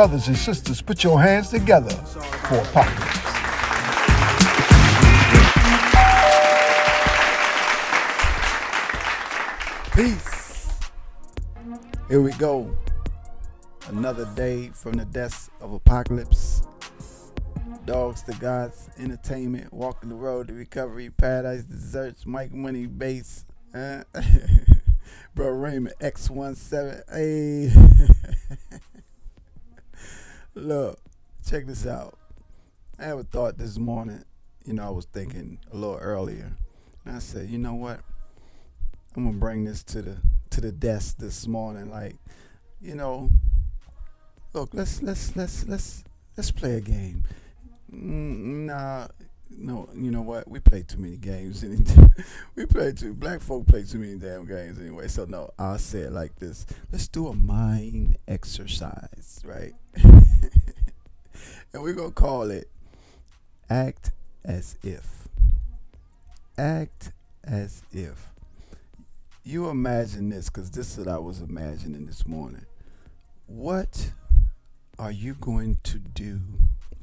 brothers and sisters, put your hands together for Apocalypse. Peace. Here we go. Another day from the desk of Apocalypse. Dogs to Gods Entertainment. Walking the road to recovery. Paradise Desserts. Mike Money Bass. Bro Raymond X17. Hey. Look, check this out. I have a thought this morning. I was thinking a little earlier. And I said, you know what? I'm gonna bring this to the desk this morning. Like, look, let's play a game. Nah, no, you know what? We play too many games. Black folk play too many damn games anyway. So no, I'll say it like this. Let's do a mind exercise, right? And we're gonna call it Act As If. Act as if. You imagine this, because this is what I was imagining this morning. What are you going to do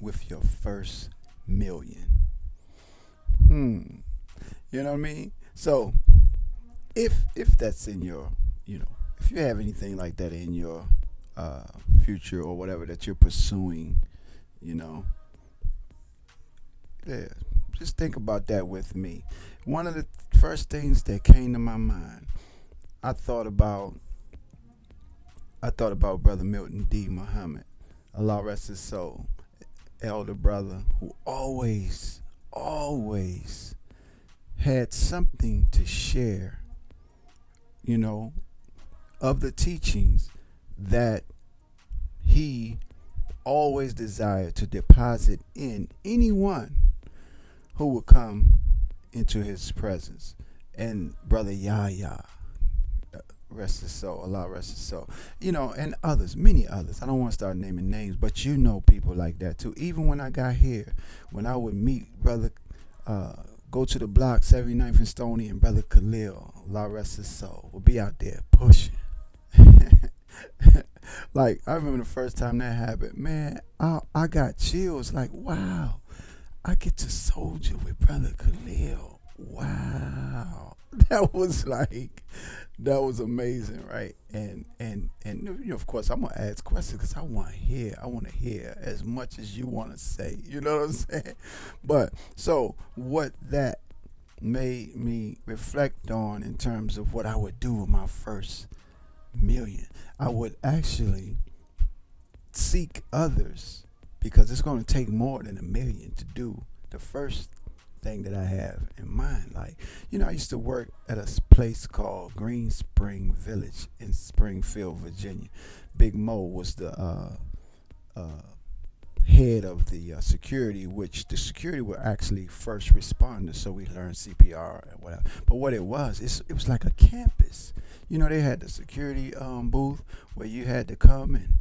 with your first million? You know what I mean? So, if that's in your, if you have anything like that in your future or whatever that you're pursuing, yeah, just think about that with me. One of the first things that came to my mind, I thought about Brother Milton D. Muhammad, Allah rest his soul, elder brother who always had something to share, of the teachings that he always desired to deposit in anyone who would come into his presence. And Brother Yahya, rest his soul, Allah rest his soul, and others, many others. I don't want to start naming names, but people like that too. Even when I got here, when I would meet Brother, go to the block, 79th and Stony, and Brother Khalil, Allah rest his soul, would be out there pushing. Like, I remember the first time that happened, man, I got chills, like, wow, I get to soldier with Brother Khalil. Wow. That was amazing, right? And of course, I'm going to ask questions because I want to hear as much as you want to say. You know what I'm saying? But, so, what that made me reflect on in terms of what I would do with my first million, I would actually seek others, because it's going to take more than $1 million to do the first thing that I have in mind. Like, I used to work at a place called Green Spring Village in Springfield, Virginia. Big Mo was the head of the security, which the security were actually first responders, so we learned CPR and whatever. But what it was like a campus. They had the security booth where you had to come and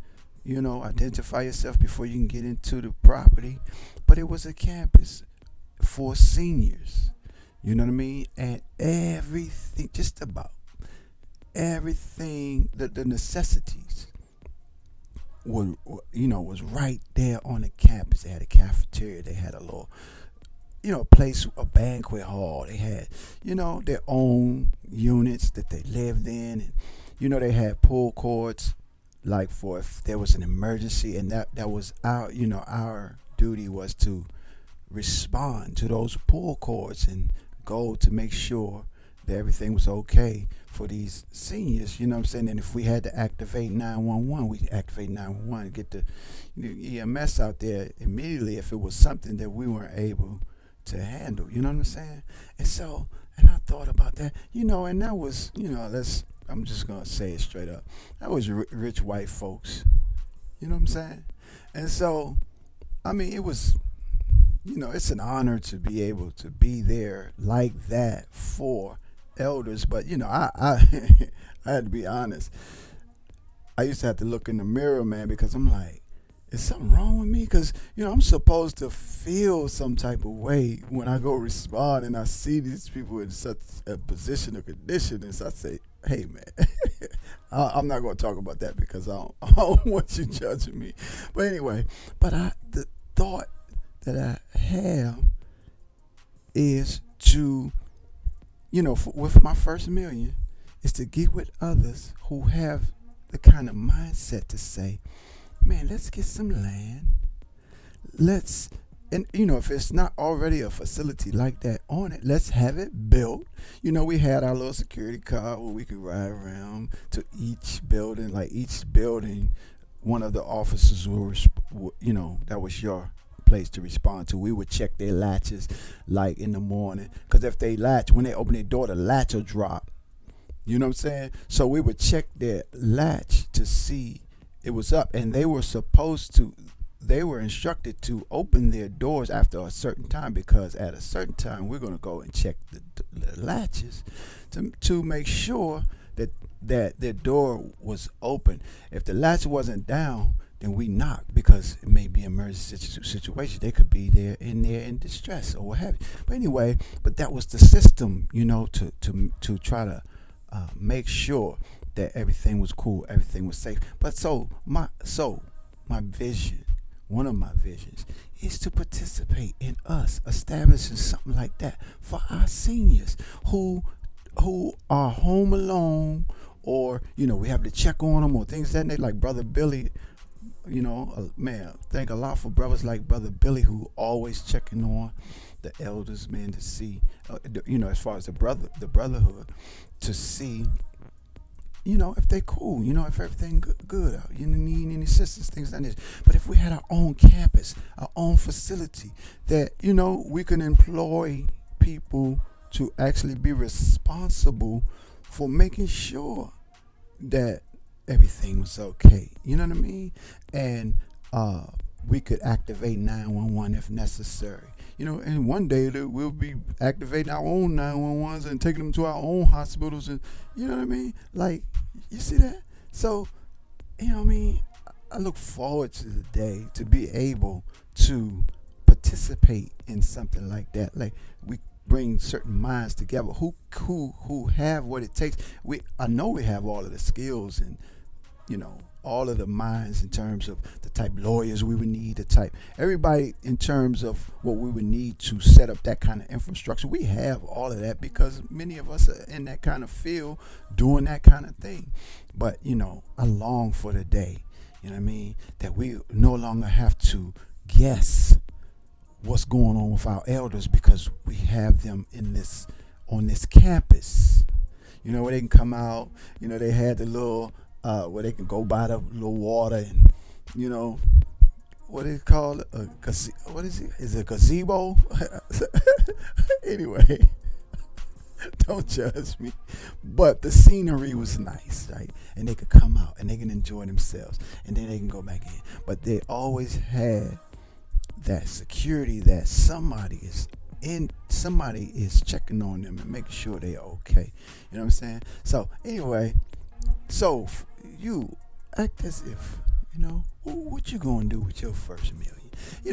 identify yourself before you can get into the property. But it was a campus for seniors. You know what I mean? And everything, just about everything, the necessities was right there on the campus. They had a cafeteria. They had a little, place, a banquet hall. They had, their own units that they lived in. And, they had pool courts, like for if there was an emergency, and that was our duty was to respond to those pull cords and go to make sure that everything was okay for these seniors, what I'm saying? And if we had to activate 911, we'd activate 911 and get the EMS out there immediately if it was something that we weren't able to handle, you know what I'm saying? And I thought about that, and that was, I'm just going to say it straight up. That was rich white folks, you know what I'm saying? And so, I mean, it was, it's an honor to be able to be there like that for elders. But, I I had to be honest. I used to have to look in the mirror, man, because I'm like, is something wrong with me? Because, I'm supposed to feel some type of way when I go respond and I see these people in such a position or condition. And so I say, Hey man, I'm not going to talk about that because I don't want you judging me. But anyway, the thought that I have is to, with my first million, is to get with others who have the kind of mindset to say, man, let's get some land. Let's, and if it's not already a facility like that on it, let's have it built. We had our little security car where we could ride around to each building. Like each building, one of the officers that was your place to respond to. We would check their latches like in the morning, because if they latch, when they open their door, the latch will drop. You know what I'm saying? So we would check their latch to see it was up, and they were instructed to open their doors after a certain time, because at a certain time we're going to go and check the latches to make sure that their door was open. If the latch wasn't down, then we knock, because it may be an emergency situation. They could be there in distress or what have you. But anyway, that was the system, to try to make sure that everything was cool, everything was safe. But my vision, one of my visions, is to participate in us establishing something like that for our seniors who are home alone, or we have to check on them, or things that they like Brother Billy. Man, thank a lot for brothers like Brother Billy, who always checking on the elders, man, to see, as far as the brotherhood, to see, if they cool, if everything good, you need any assistance, things like this. But if we had our own campus, our own facility, that we can employ people to actually be responsible for making sure that everything was okay. You know what I mean? And we could activate 911 if necessary. And one day that we'll be activating our own 911s and taking them to our own hospitals, and you know what I mean? Like, you see that? So, what I mean? I look forward to the day to be able to participate in something like that. Like, we bring certain minds together who have what it takes. I know we have all of the skills and all of the minds in terms of the type lawyers we would need, the type everybody in terms of what we would need to set up that kind of infrastructure. We have all of that because many of us are in that kind of field doing that kind of thing. But I long for the day, what I mean, that we no longer have to guess what's going on with our elders, because we have them on this campus, where they can come out. They had the little where they can go by the little water, and what is it called? What is it? Is it a gazebo? Anyway, don't judge me. But the scenery was nice, right? And they could come out and they can enjoy themselves, and then they can go back in. But they always had that security that somebody is checking on them and making sure they're okay. You know what I'm saying? So anyway, you act as if what you gonna do with your first million.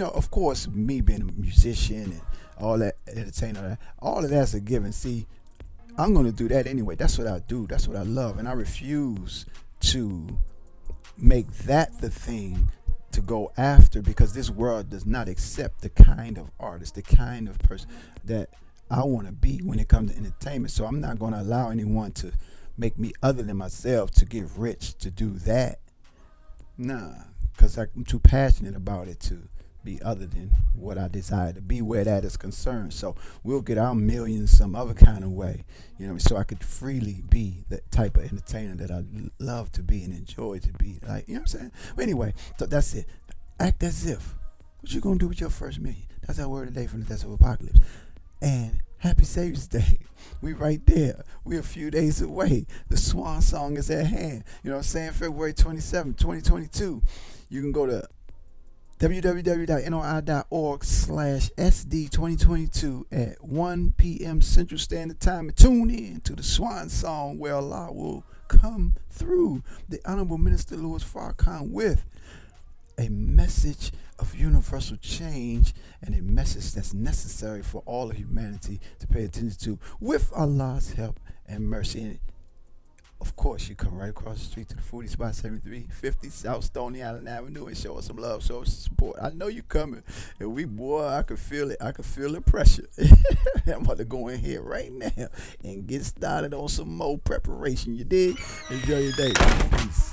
Of course, me being a musician and all that, entertainer, all of that's a given. See, I'm gonna do that anyway. That's what I do. That's what I love, and I refuse to make that the thing to go after, because this world does not accept the kind of artist, the kind of person that I want to be when it comes to entertainment. So I'm not going to allow anyone to make me other than myself to get rich to do that. Nah, because I'm too passionate about it to be other than what I desire to be where that is concerned. So we'll get our millions some other kind of way, so I could freely be the type of entertainer that I love to be and enjoy to be. Like, what I'm saying? But anyway, so that's it. Act as if. What you gonna do with your first million? That's our word today from the Desert of Apocalypse. And happy Savior's Day. We right there. We're a few days away. The swan song is at hand. You know what I'm saying? February 27, 2022. You can go to www.noi.org/SD2022 at 1 p.m. Central Standard Time, and tune in to the Swan Song, where Allah will come through the Honorable Minister Louis Farrakhan with a message of universal change, and a message that's necessary for all of humanity to pay attention to, with Allah's help and mercy. And Of course, you come right across the street to the foodie spot, 7350 South Stony Island Avenue, and show us some love, show us some support. I know you coming, and boy, I can feel it. I can feel the pressure. I'm about to go in here right now and get started on some more preparation. You dig? Enjoy your day. Peace.